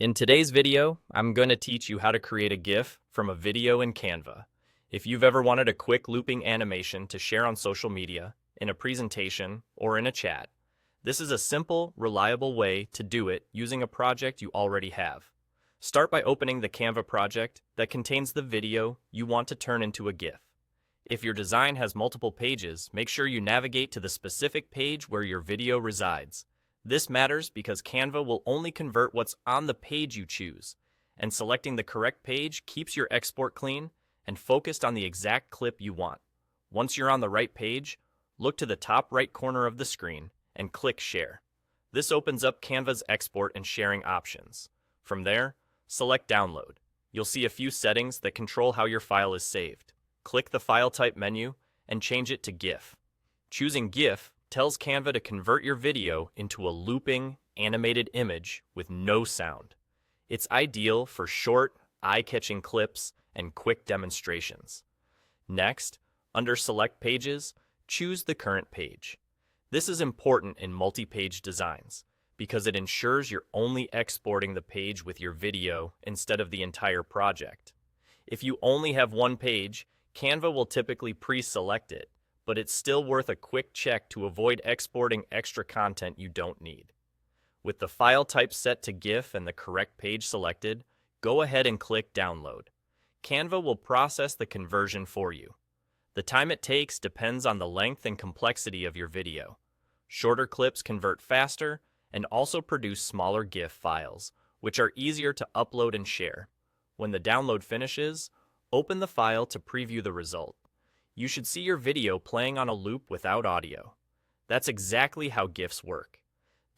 In today's video, I'm going to teach you how to create a GIF from a video in Canva. If you've ever wanted a quick looping animation to share on social media, in a presentation, or in a chat, this is a simple, reliable way to do it using a project you already have. Start by opening the Canva project that contains the video you want to turn into a GIF. If your design has multiple pages, make sure you navigate to the specific page where your video resides. This matters because Canva will only convert what's on the page you choose, and selecting the correct page keeps your export clean and focused on the exact clip you want. Once you're on the right page, look to the top right corner of the screen and click Share. This opens up Canva's export and sharing options. From there, select Download. You'll see a few settings that control how your file is saved. Click the File Type menu and change it to GIF. Choosing GIF tells Canva to convert your video into a looping, animated image with no sound. It's ideal for short, eye-catching clips and quick demonstrations. Next, under Select Pages, choose the current page. This is important in multi-page designs because it ensures you're only exporting the page with your video instead of the entire project. If you only have one page, Canva will typically pre-select it, but it's still worth a quick check to avoid exporting extra content you don't need. With the file type set to GIF and the correct page selected, go ahead and click Download. Canva will process the conversion for you. The time it takes depends on the length and complexity of your video. Shorter clips convert faster and also produce smaller GIF files, which are easier to upload and share. When the download finishes, open the file to preview the result. You should see your video playing on a loop without audio. That's exactly how GIFs work.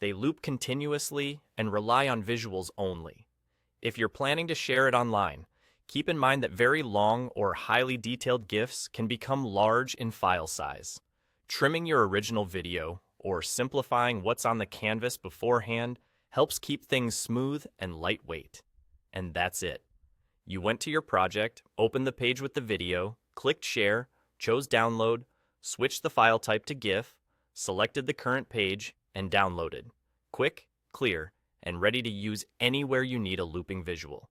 They loop continuously and rely on visuals only. If you're planning to share it online, keep in mind that very long or highly detailed GIFs can become large in file size. Trimming your original video or simplifying what's on the canvas beforehand helps keep things smooth and lightweight. And that's it. You went to your project, opened the page with the video, clicked Share, chose Download, switched the file type to GIF, selected the current page, and downloaded. Quick, clear, and ready to use anywhere you need a looping visual.